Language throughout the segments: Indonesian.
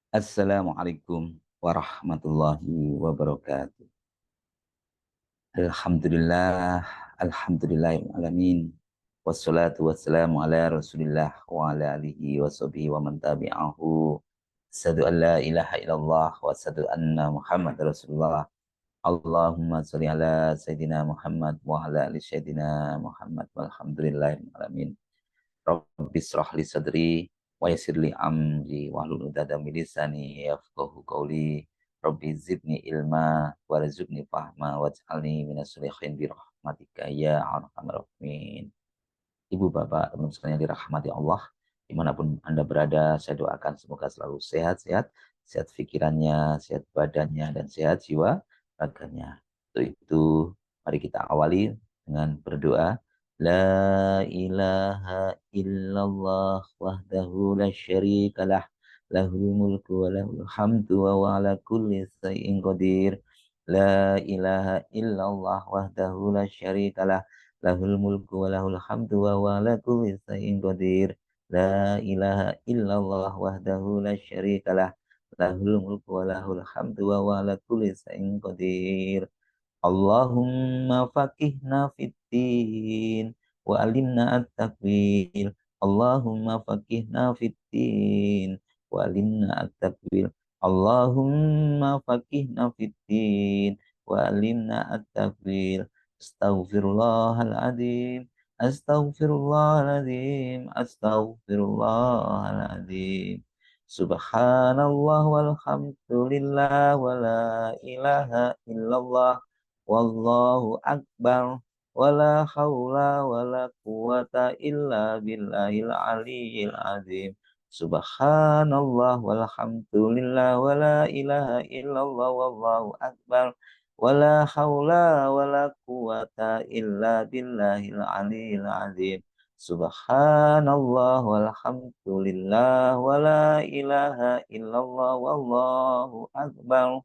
Assalamualaikum warahmatullahi wabarakatuh. Alhamdulillah, alhamdulillahirrahmanirrahim. Wassalatu wassalamu ala rasulillah wa ala alihi wa sahbihi wa man tabi'ahu. Asyhadu an la ilaha illallah wa asyhadu anna Muhammad rasulullah. Allahumma sholli ala Sayyidina Muhammad wa ala ali Sayyidina Muhammad walhamdulillahirrahmanirrahim. Rabbi shrah li sadri wa yassir li amri wahlul 'uqdatam min lisani yafqahu qawli. Rabbi zidni ilma warzuqni fahma waj'alni minas sholihin bi rahmatika ya arhamar rahimin. Ibu bapak teman sekalian yang dirahmati Allah, dimanapun Anda berada, saya doakan semoga selalu sehat-sehat, sehat pikirannya, sehat badannya, dan sehat jiwa raganya. Untuk itu, mari kita awali dengan berdoa. La ilaha illallah wahdahu la syarikalah, lahul mulku wa lahul hamdu wa huwa ala kulli syai'in qadir. La ilaha illallah wahdahu la syarikalah, lahul mulku wa lahul hamdu wa huwa ala kulli syai'in qadir. La ilaha illallah wahdahu la syarikalah, lahul mulku wa lahul hamdu wa huwa ala kulli syai'in qadir. Allahumma faqihna fid din wa alimna at-takwil. Allahumma faqihna fid din wa alimna at-takwil. Allahumma faqihna fid din wa alimna at-takwil. Astaghfirullahaladzim. Astaghfirullahaladzim. Astaghfirullahaladzim. Subhanallah walhamdulillah wa la ilaha illallah wallahu akbar wala haula wala quwata illa billahil aliyyil azim. Subhanallah walhamdulillah wala ilaha illallah wallahu akbar wala haula wala quwata illa billahil aliyyil azim. Subhanallah walhamdulillah wala ilaha illallah wallahu akbar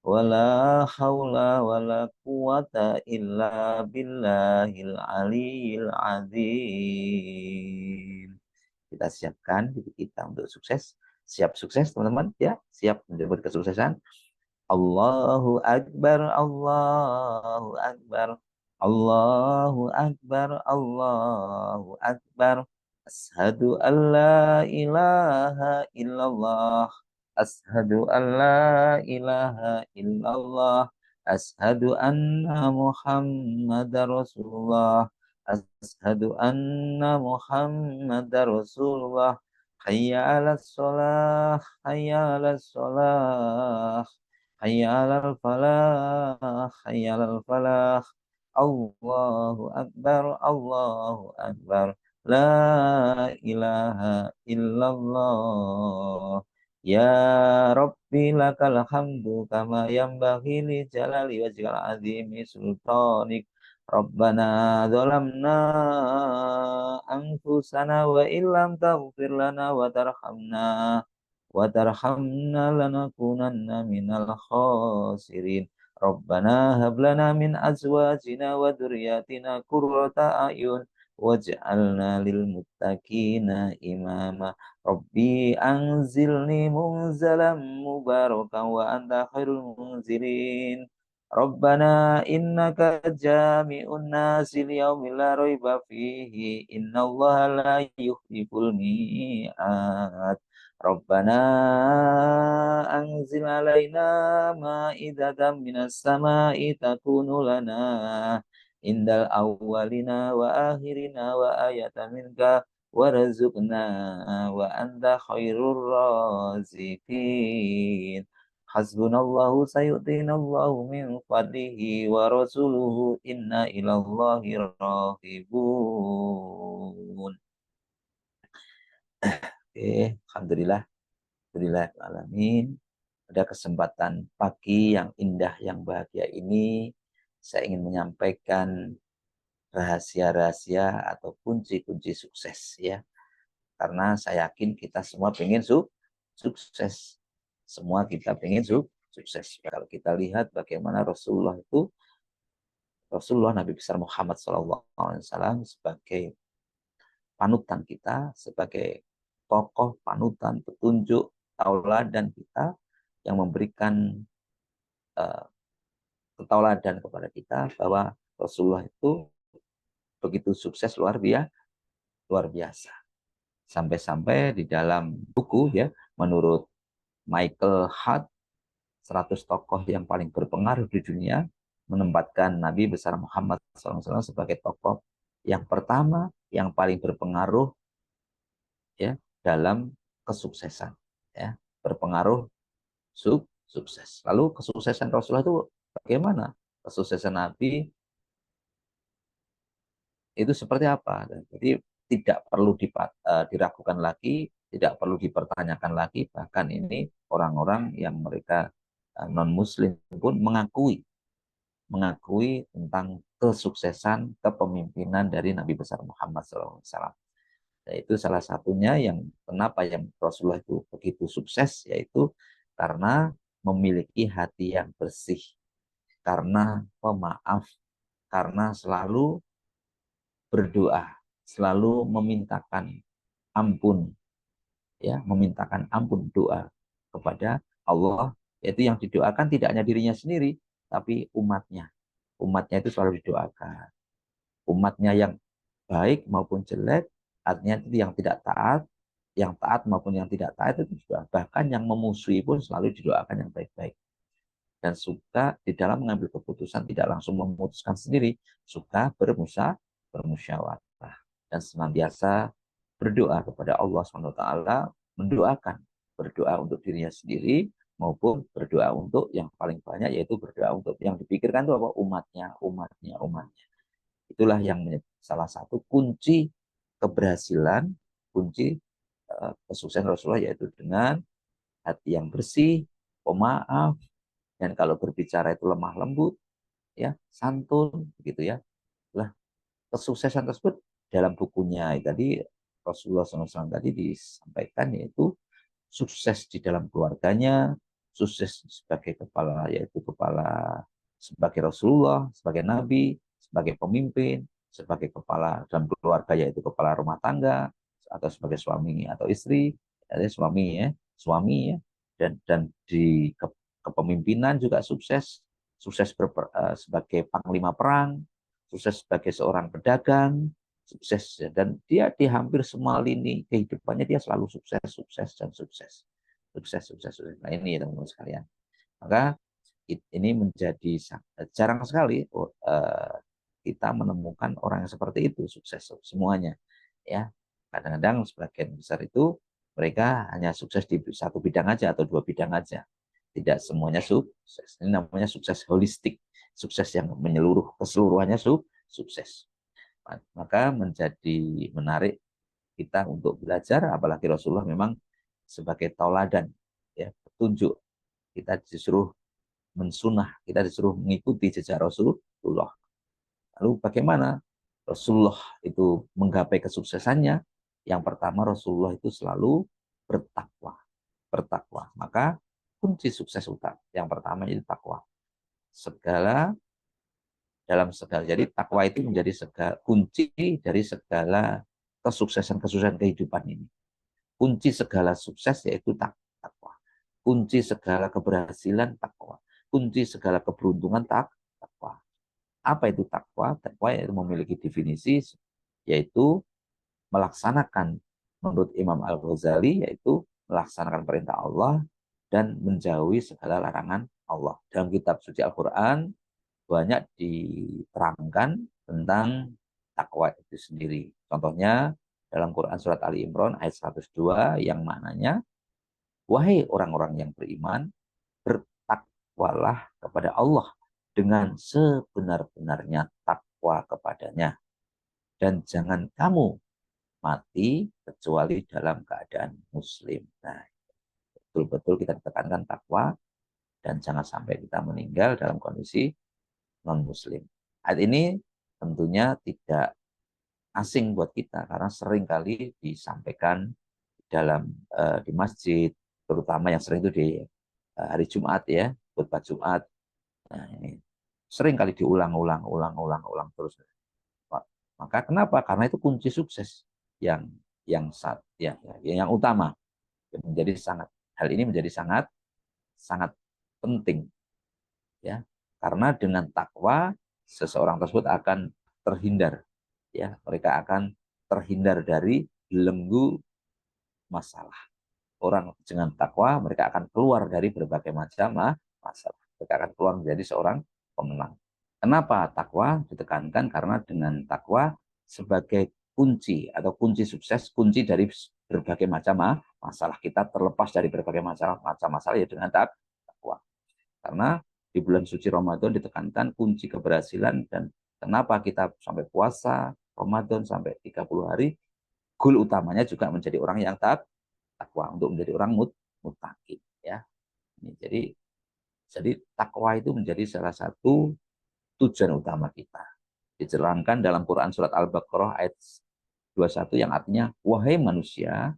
wala haula wala quwata illa billahil aliyil azim. Kita siapkan diri kita untuk sukses. Siap sukses teman-teman ya, siap mendapat kesuksesan. Allahu Akbar, Allahu Akbar, Allahu Akbar, Allahu Akbar. Ashadu an la ilaha illallah. Ashadu an la ilaha illallah. Ashadu anna Muhammadar Rasulullah. Ashadu anna Muhammadar Rasulullah. Hayya ala sholah, hayya ala sholah. Hayya alal falah, hayya alal falah. Allahu Akbar, Allahu Akbar. La ilaha illallah. Ya Rabbi lakal hamdu kama yanbaghi li jalali wajhikal azimi sultanik. Rabbana zalamna anfusana wa illam taghfir lana wa tarhamna wa tarhamna lanakunanna minal khasirin. Rabbana hab lana min azwajina wa dzurriyyatina qurrata a'yun waj'alna lil muttaqina imama. Rabbi anzilni munzalan mubarakan wa anta khairul munzilin. Rabbana innaka jami'un nasi liyaumin la raiba fihi innallaha la yuhibbul mi'ad. Rabbana anzil alaina ma'idatan minas sama'i takunu lana indal awwalina wa akhirina wa ayatan minka warzuqna wa anta khairur raziqin. Hasbunallahu sayu'tinallahu min fadlihi wa rasuluhu inna ilallahi rahibun. Oke, Alhamdulillah. Alhamdulillah alamin. Pada kesempatan pagi yang indah, yang bahagia ini, saya ingin menyampaikan rahasia-rahasia atau kunci-kunci sukses ya. Karena saya yakin kita semua pengen sukses. Semua kita pengen sukses. Kalau kita lihat bagaimana Rasulullah Nabi besar Muhammad SAW sebagai panutan kita, sebagai tokoh panutan petunjuk tauladan kita, yang memberikan uh, tauladan kepada kita bahwa Rasulullah itu begitu sukses luar biasa. Sampai-sampai di dalam buku ya, menurut Michael Hart, 100 tokoh yang paling berpengaruh di dunia, menempatkan Nabi besar Muhammad SAW sebagai tokoh yang pertama, yang paling berpengaruh ya dalam kesuksesan, ya, berpengaruh sukses. Lalu kesuksesan Rasulullah itu bagaimana? Kesuksesan Nabi itu seperti apa? Jadi tidak perlu diragukan lagi, tidak perlu dipertanyakan lagi. Bahkan ini orang-orang yang mereka non-Muslim pun mengakui tentang kesuksesan kepemimpinan dari Nabi besar Muhammad SAW. Yaitu salah satunya yang kenapa yang Rasulullah itu begitu sukses, yaitu karena memiliki hati yang bersih, karena pemaaf, karena selalu berdoa, selalu memintakan ampun, ya, memintakan ampun, doa kepada Allah, yaitu yang didoakan tidak hanya dirinya sendiri, tapi umatnya. Umatnya itu selalu didoakan. Umatnya yang baik maupun jelek, artinya itu yang tidak taat, yang taat maupun yang tidak taat itu juga, bahkan yang memusuhi pun selalu didoakan yang baik-baik. Dan suka di dalam mengambil keputusan tidak langsung memutuskan sendiri, suka bermusyawarah dan senantiasa berdoa kepada Allah SWT, mendoakan, berdoa untuk dirinya sendiri maupun berdoa untuk yang paling banyak, yaitu berdoa untuk yang dipikirkan itu apa? Umatnya. Itulah yang menjadi salah satu kunci keberhasilan, kunci kesuksesan Rasulullah, yaitu dengan hati yang bersih, pemaaf, dan kalau berbicara itu lemah lembut, ya, santun, begitu ya. Lah, kesuksesan tersebut dalam bukunya tadi Rasulullah SAW tadi disampaikan, yaitu sukses di dalam keluarganya, sukses sebagai kepala, yaitu kepala sebagai Rasulullah, sebagai Nabi, sebagai pemimpin, sebagai kepala dalam keluarga, yaitu kepala rumah tangga, atau sebagai suami atau istri, ya, suami ya, dan di kepemimpinan juga sukses, sebagai panglima perang, sukses sebagai seorang pedagang, sukses, dan dia di hampir semua lini kehidupannya dia selalu sukses. Nah ini teman-teman sekalian, maka ini menjadi jarang sekali kita menemukan orang yang seperti itu, sukses semuanya, ya. Kadang-kadang sebagian besar itu mereka hanya sukses di satu bidang aja atau dua bidang aja, tidak semuanya sukses. Ini namanya sukses holistik, sukses yang menyeluruh, keseluruhannya sukses. Maka menjadi menarik kita untuk belajar, apalagi Rasulullah memang sebagai tauladan, ya, petunjuk. Kita disuruh mensunah, kita disuruh mengikuti jejak Rasulullah. Lalu bagaimana Rasulullah itu menggapai kesuksesannya? Yang pertama, Rasulullah itu selalu bertakwa. Maka kunci sukses utama yang pertama itu takwa. Jadi takwa itu menjadi kunci dari segala kesuksesan kehidupan ini. Kunci segala sukses yaitu takwa. Kunci segala keberhasilan takwa. Kunci segala keberuntungan takwa. Apa itu takwa? Takwa yaitu memiliki definisi, yaitu melaksanakan, menurut Imam Al-Ghazali, yaitu melaksanakan perintah Allah dan menjauhi segala larangan Allah. Dalam kitab suci Al-Quran banyak diterangkan tentang takwa itu sendiri. Contohnya dalam Quran surat Ali Imran ayat 102 yang maknanya, wahai orang-orang yang beriman, bertakwalah kepada Allah dengan sebenar-benarnya takwa kepadanya, dan jangan kamu mati kecuali dalam keadaan muslim. Nah, betul-betul kita tekankan takwa, dan jangan sampai kita meninggal dalam kondisi non-muslim. Ayat ini tentunya tidak asing buat kita karena sering kali disampaikan dalam di masjid, terutama yang sering itu di hari Jumat ya, khutbah Jumat. Nah, ini sering kali diulang terus. Maka kenapa? Karena itu kunci sukses yang yang utama, yang menjadi sangat Hal ini menjadi sangat sangat penting, ya, karena dengan takwa seseorang tersebut akan terhindar, ya, mereka akan terhindar dari belenggu masalah. Orang dengan takwa mereka akan keluar dari berbagai macam masalah, mereka akan keluar menjadi seorang pemenang. Kenapa takwa ditekankan? Karena dengan takwa sebagai kunci atau kunci sukses, kunci dari berbagai macam masalah, kita terlepas dari berbagai macam masalah ya dengan takwa. Karena di bulan suci Ramadan ditekankan kunci keberhasilan, dan kenapa kita sampai puasa Ramadan sampai 30 hari, goal utamanya juga menjadi orang yang takwa, untuk menjadi orang muttaqin, ya. Jadi takwa itu menjadi salah satu tujuan utama kita. Dijelaskan dalam Quran surat Al-Baqarah ayat 21 yang artinya wahai manusia.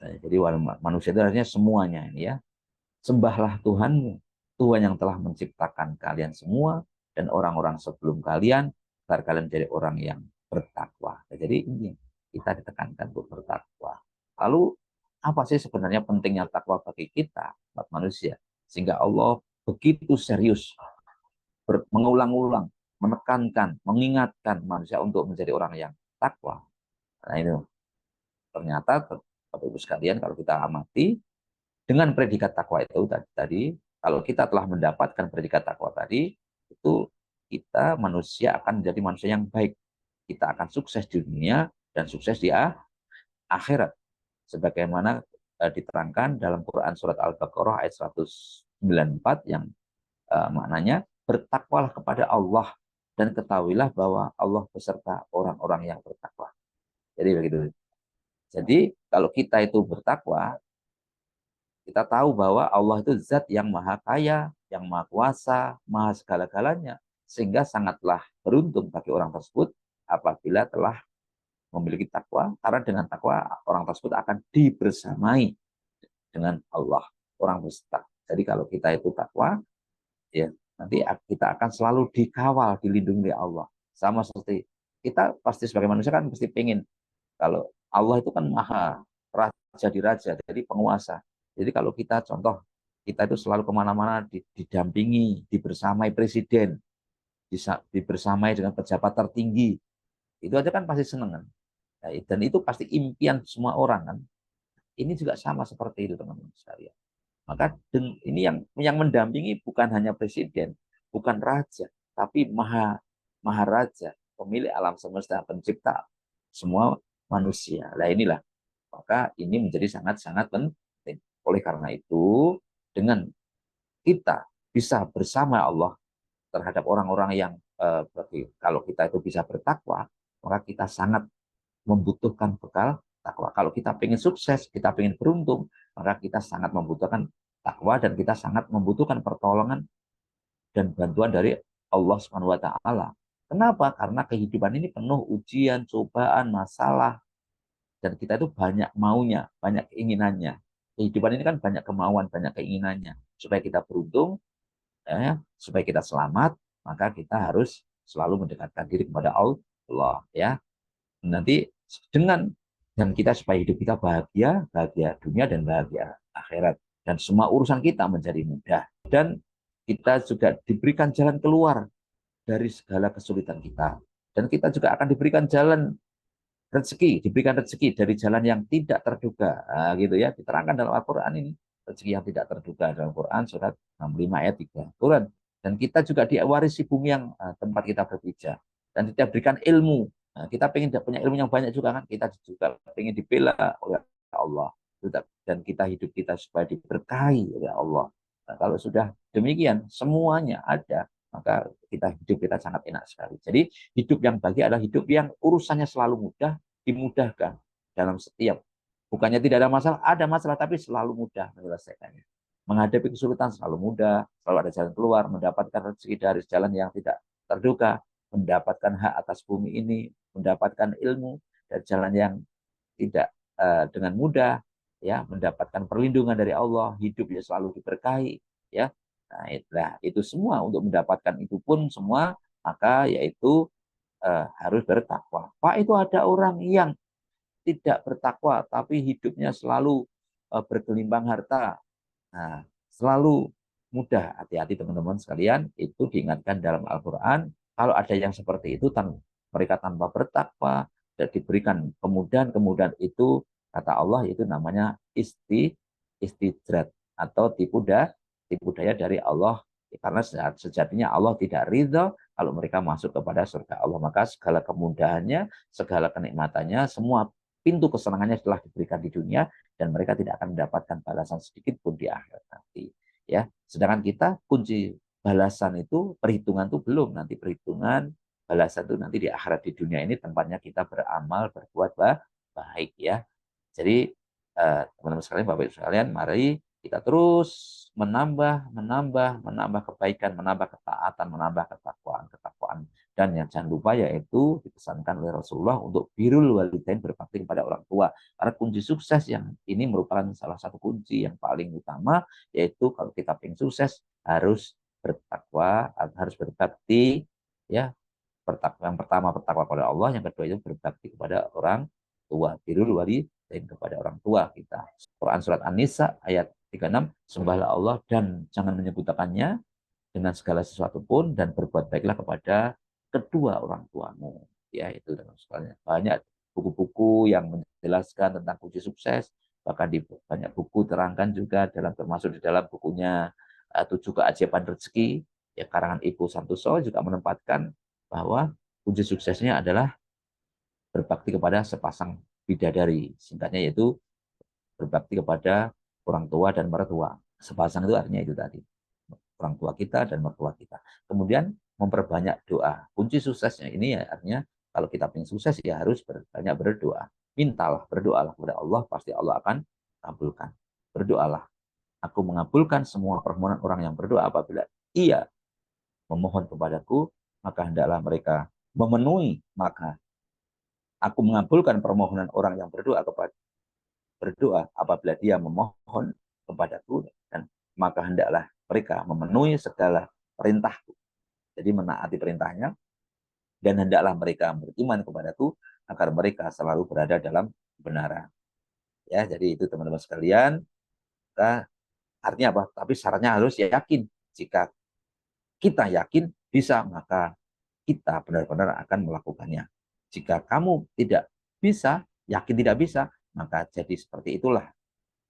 Jadi manusia itu artinya semuanya ini, ya. Sembahlah Tuhanmu, Tuhan yang telah menciptakan kalian semua dan orang-orang sebelum kalian, agar kalian menjadi orang yang bertakwa. Jadi ini kita ditekankan untuk bertakwa. Lalu apa sih sebenarnya pentingnya takwa bagi kita, umat manusia, sehingga Allah begitu serius mengulang-ulang, menekankan, mengingatkan manusia untuk menjadi orang yang takwa. Nah ini ternyata Bapak Ibu sekalian, kalau kita amati dengan predikat takwa itu tadi, kalau kita telah mendapatkan predikat takwa tadi, itu kita manusia akan menjadi manusia yang baik. Kita akan sukses di dunia dan sukses di akhirat. Sebagaimana diterangkan dalam Quran surat Al-Baqarah ayat 194 yang maknanya bertakwalah kepada Allah dan ketahuilah bahwa Allah beserta orang-orang yang bertakwa. Jadi begitu. Jadi kalau kita itu bertakwa, kita tahu bahwa Allah itu zat yang maha kaya, yang maha kuasa, maha segala-galanya. Sehingga sangatlah beruntung bagi orang tersebut apabila telah memiliki takwa, karena dengan takwa orang tersebut akan dibersamai dengan Allah, orang beserta. Jadi kalau kita itu takwa, ya nanti kita akan selalu dikawal, dilindungi oleh Allah. Sama seperti kita pasti sebagai manusia kan pasti pengen, kalau Allah itu kan maha raja di raja, jadi penguasa. Jadi kalau kita contoh, kita itu selalu kemana-mana didampingi, dibersamai presiden, dibersamai dengan pejabat tertinggi, itu aja kan pasti seneng kan. Dan itu pasti impian semua orang kan. Ini juga sama seperti itu teman-teman sekalian. Maka ini yang mendampingi bukan hanya presiden, bukan raja, tapi maharaja, pemilik alam semesta, pencipta semua manusia. Nah inilah, maka ini menjadi sangat-sangat penting. Oleh karena itu, dengan kita bisa bersama Allah terhadap orang-orang yang kalau kita itu bisa bertakwa, maka kita sangat membutuhkan bekal takwa. Kalau kita ingin sukses, kita ingin beruntung, maka kita sangat membutuhkan takwa, dan kita sangat membutuhkan pertolongan dan bantuan dari Allah Subhanahu wa taala. Kenapa? Karena kehidupan ini penuh ujian, cobaan, masalah, dan kita itu banyak maunya, banyak keinginannya. Kehidupan ini kan banyak kemauan, banyak keinginannya. Supaya kita beruntung, supaya kita selamat, maka kita harus selalu mendekatkan diri kepada Allah, ya. Nanti dengan dan kita supaya hidup kita bahagia, bahagia dunia dan bahagia akhirat, dan semua urusan kita menjadi mudah, dan kita juga diberikan jalan keluar dari segala kesulitan kita, dan kita juga akan diberikan jalan rezeki, diberikan rezeki dari jalan yang tidak terduga. Nah, gitu ya, diterangkan dalam Al-Qur'an ini, rezeki yang tidak terduga dalam Quran surat 65 ayat 3. Quran. Dan kita juga diwarisi bumi yang tempat kita berpijak, dan kita berikan ilmu. Nah, kita pengen punya ilmu yang banyak juga kan, kita juga pengen dibela oleh Allah, dan kita hidup kita supaya diberkahi oleh Allah. Nah, kalau sudah demikian semuanya ada, maka hidup kita sangat enak sekali. Jadi hidup yang bahagia adalah hidup yang urusannya selalu mudah, dimudahkan dalam setiap. Bukannya tidak ada masalah, tapi selalu mudah menyelesaikannya. Menghadapi kesulitan selalu mudah, selalu ada jalan keluar, mendapatkan rezeki dari jalan yang tidak terduga, mendapatkan hak atas bumi ini, mendapatkan ilmu dari jalan yang tidak dengan mudah, ya, mendapatkan perlindungan dari Allah, hidupnya selalu diberkahi, ya. Nah, itu semua untuk mendapatkan itu pun semua, maka yaitu harus bertakwa. Pak, itu ada orang yang tidak bertakwa tapi hidupnya selalu bergelimbang harta. Nah, selalu mudah. Hati-hati teman-teman sekalian, itu diingatkan dalam Al-Quran. Kalau ada yang seperti itu, mereka tanpa bertakwa, dan diberikan kemudahan-kemudahan itu, kata Allah, itu namanya istidrat atau tipu daya dari Allah. Karena sejatinya Allah tidak ridho kalau mereka masuk kepada surga Allah. Maka segala kemudahannya, segala kenikmatannya, semua pintu kesenangannya telah diberikan di dunia, dan mereka tidak akan mendapatkan balasan sedikit pun di akhirat nanti. Ya, sedangkan kita kunci balasan itu, perhitungan itu belum. Nanti perhitungan balasan itu nanti di akhirat. Di dunia ini tempatnya kita beramal, berbuat baik ya. Jadi teman-teman sekalian, Bapak Ibu sekalian, mari kita terus menambah kebaikan, menambah ketaatan, menambah ketakwaan. Dan yang jangan lupa yaitu dipesankan oleh Rasulullah untuk birrul walidain, berbakti kepada orang tua. Karena kunci sukses yang ini merupakan salah satu kunci yang paling utama, yaitu kalau kita ingin sukses harus bertakwa, harus berbakti, ya. Yang pertama bertakwa kepada Allah, yang kedua itu berbakti kepada orang tua, birrul walidain, kepada orang tua kita. Quran surat An-Nisa ayat 36, sembahlah Allah dan jangan menyebutkannya dengan segala sesuatu pun, dan berbuat baiklah kepada kedua orang tuamu. Ya, itu banyak buku-buku yang menjelaskan tentang kunci sukses, bahkan di banyak buku terangkan juga, termasuk di dalam bukunya 7 Keajaiban Rezeki, ya, karangan Ibu Santoso, juga menempatkan bahwa kunci suksesnya adalah berbakti kepada sepasang bidadari. Singkatnya yaitu berbakti kepada orang tua dan mertua. Sepasang itu artinya itu tadi, orang tua kita dan mertua kita. Kemudian memperbanyak doa. Kunci suksesnya ini ya artinya kalau kita ingin sukses ya harus banyak berdoa. Mintalah, berdoalah kepada Allah, pasti Allah akan kabulkan. Berdoalah. Aku mengabulkan semua permohonan orang yang berdoa apabila ia memohon kepadaku, maka hendaklah mereka memenuhi. Maka aku mengabulkan permohonan orang yang berdoa apabila dia memohon kepadaku, dan maka hendaklah mereka memenuhi segala perintahku. Jadi menaati perintahnya, dan hendaklah mereka beriman kepadaku agar mereka selalu berada dalam kebenaran. Ya, jadi itu teman-teman sekalian. Artinya apa? Tapi syaratnya harus yakin. Jika kita yakin bisa, maka kita benar-benar akan melakukannya. Jika kamu tidak bisa, yakin tidak bisa, maka jadi seperti itulah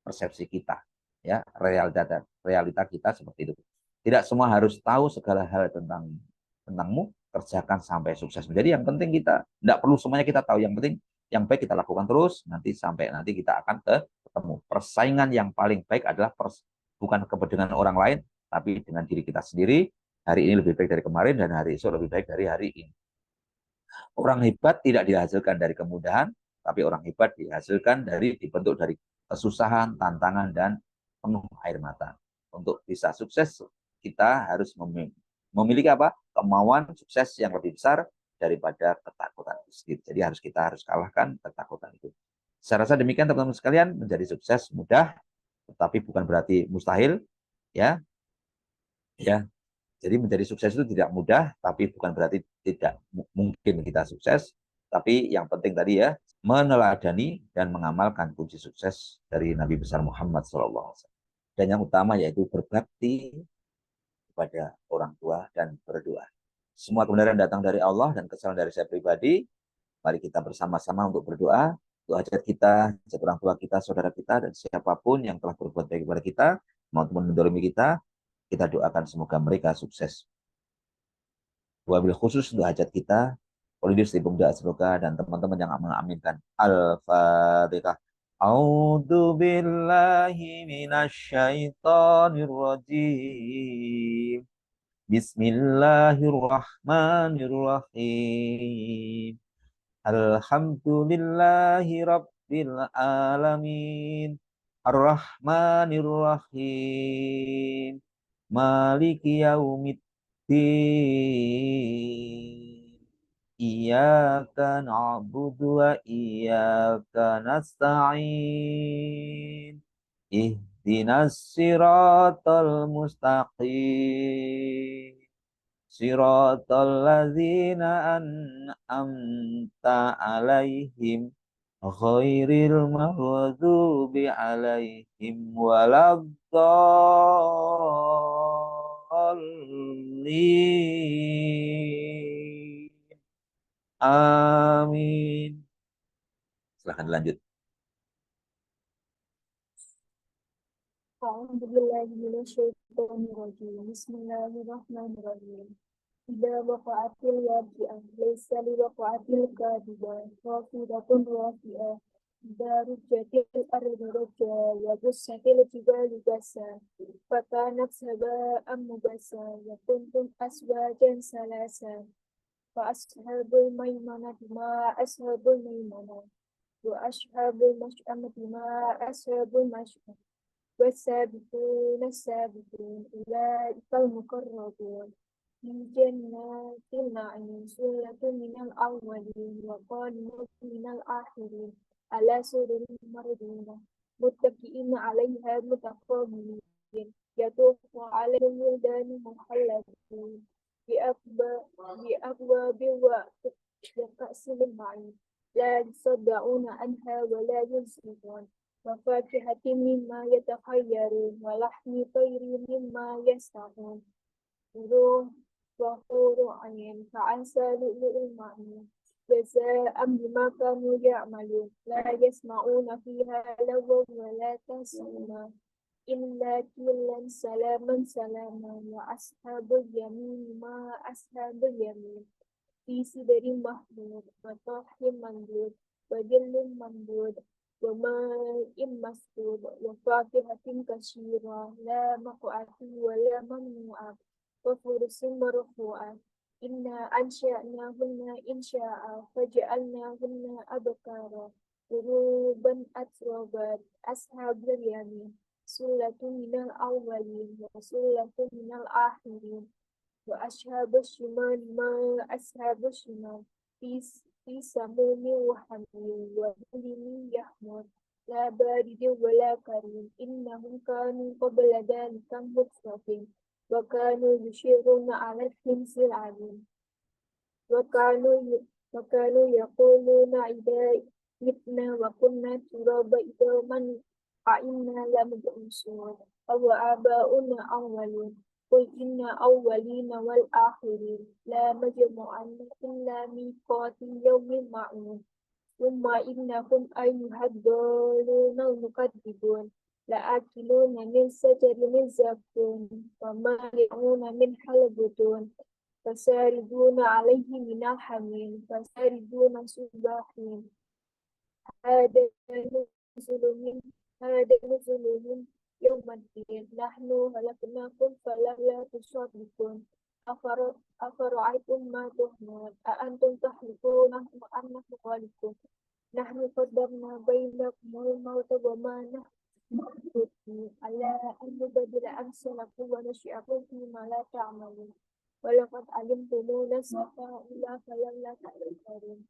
persepsi kita, ya, realita kita seperti itu. Tidak semua harus tahu segala hal tentangmu, kerjakan sampai sukses. Jadi yang penting kita tidak perlu semuanya kita tahu, yang penting yang baik kita lakukan terus, nanti sampai nanti kita akan ketemu. Persaingan yang paling baik adalah bukan dengan orang lain, tapi dengan diri kita sendiri. Hari ini lebih baik dari kemarin, dan hari esok lebih baik dari hari ini. Orang hebat tidak dihasilkan dari kemudahan, tapi orang hebat dibentuk dari kesusahan, tantangan, dan penuh air mata. Untuk bisa sukses, kita harus memiliki apa? Kemauan sukses yang lebih besar daripada ketakutan itu sendiri. Jadi kita harus kalahkan ketakutan itu. Saya rasa demikian teman-teman sekalian, menjadi sukses mudah, tetapi bukan berarti mustahil, ya. Ya, jadi menjadi sukses itu tidak mudah, tapi bukan berarti tidak mungkin kita sukses. Tapi yang penting tadi ya, meneladani dan mengamalkan kunci sukses dari Nabi besar Muhammad SAW. Dan yang utama yaitu berbakti kepada orang tua dan berdoa. Semua kebenaran datang dari Allah dan kesalahan dari saya pribadi. Mari kita bersama-sama untuk berdoa untuk hajat kita, hajat orang tua kita, saudara kita, dan siapapun yang telah berbuat baik kepada kita, maupun mendolimi kita doakan semoga mereka sukses. Wabil khusus untuk hajat kita, Polidus di Bumda Asroka, dan teman-teman yang mengaminkan. Al-Fatihah. A'udzu billahi minasyaitonir rajim. Bismillahirrahmanirrahim. Alhamdulillahi rabbil alamin. Ar-Rahmanir-Rahim. Maliki yaumiddin. Iyyaka na'budu wa iyyaka nasta'in. Ihdinas siratal mustaqim. Siratal ladzina an'amta alaihim ghairil maghdubi alaihim waladdallin. Amin. Silahkan lanjut. أعوذ بالله من الشيطان الرجيم بسم الله الرحمن الرحيم إذا وقعت الواقعة ليس لوقعتها كاذبة خافضة رافعة إذا رجت الأرض رجا وبست الجبال بسا فكانت هباء منبثا وكنتم أزواجا ثلاثا فأصحاب الميمنة ما أصحاب الميمنة وأصحاب المشأمة ما أصحاب المشأمة والسابقون السابقون أولئك المقربون في جنات النعيم سلة من الأولين وقالوا من الآخرين على سرر مرضونة متكئين عليها متقابلين يطوف عليهم ولدان مخلدون بأكواب وكأس من معين لا يصدعون عنها ولا ينزفون وفاكهة مما يتخيرون ولحم طير مما يشتهون روح وحور عين فعسى لؤلؤ المعين جزاء بما كانوا يعملون لا يسمعون فيها لغوا ولا تأثيما إلا قيلا سلاما سلاما وأصحاب اليمين ما أصحاب اليمين في سدر محمود وطرح منضود وظل ممدود وماء مسكوب وفاكهة كثيرة لا مقطوعة ولا ممنوعة وفرش مرفوعة إنا أنشأناهن إنشاء فجعلناهن أبكارا عروبا أترابا أصحاب اليمين سلة من الأولين وسلة من الآخرين وأصحاب الشمال ما أصحاب الشمال في في سموم وحميم وظل يحمر لا بارد ولا كريم إنهم كانوا قبل ذلك مترفين وكانوا يشيرون على الحمص العليم وكانوا يقولون إذا متنا وكنا ترابا عظاما أئنا لمبعوثون أو آباؤنا أولون قل إن أولين والآخرين لا مجموعة إلا ميقات يوم معلوم ثم إنكم أيها الضالون المكذبون لآكلون من شجر من زقوم ومالئون من حلبتون فشاربون عليه من الحميم فشاربون صباحين هذا نزلهم هذا نزلهم يوم الدين نحن خلقناكم فلولا تصدقون أفرأيتم ما تحمون أأنتم تخلقونه أم نحن الخالقون نحن قدرنا بينكم الموت وما نحن مخلوقين ألا أن نبدل أمثالكم ونشئكم فيما لا تعملون ولقد علمتم نسأة إلا فلولا تذكرون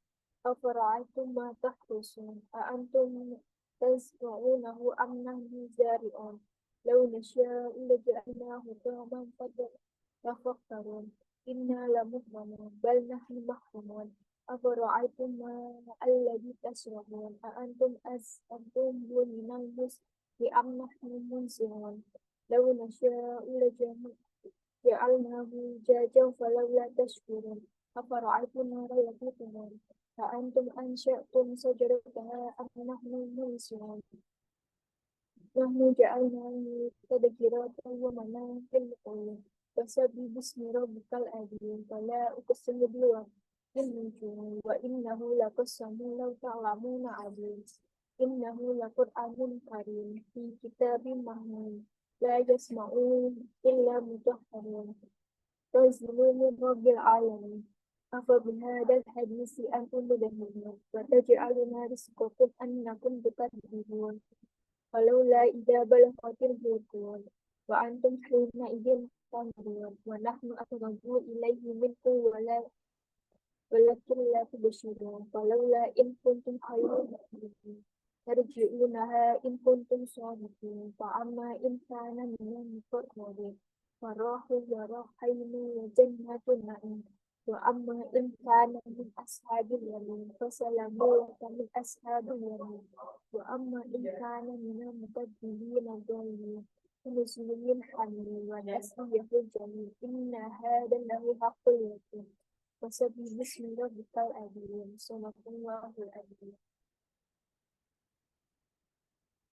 أفرأيتم ما تحرثون أأنتم تزرعونه أم نحن الزارعون لو نشاء لجعلناه طعما تفكرون إنا لمغرمون بل نحن محرومون أفرأيتم ما الذي تشربون أأنتم من المسك أم نحن المنزلون لو نشاء جعلناه جاجا فلولا تشكرون أفرأيتم النار التي تنون أأنتم أنشأتم شجرتها أم نحن المنشئون نحن جعلناه تذكرة ومنافع للقوم فسبح باسم ربك العظيم فلا أقسم بالوقت النجوم وإنه لقسم لو تعلمون عظيم إنه لقرآن كريم في كتاب مكنون لا يسمعون إلا مطهرون تنزيل من رب العالمين أفبهذا الحديث أنتم مدهنون وتجعلون رزقكم أنكم تكذبون ولولا إذا بلغت الحلقوم وأنتم حينئذ تنظرون ونحن أقرب إليه منكم ولكن لا تبصرون فلولا إن كنتم خير مؤمنين ترجعونها إن كنتم صادقين فأما إن كان من المقربين فراح ورحيم وجنة النعيم وأما إن كان من أصحاب اليمين فسلام لك من أصحاب اليمين وأما إن كان من المكذبين الضالين فنزول حميم وتصلية الجحيم إن هذا له حق اليقين وسبح باسم ربك العظيم صدق الله العظيم.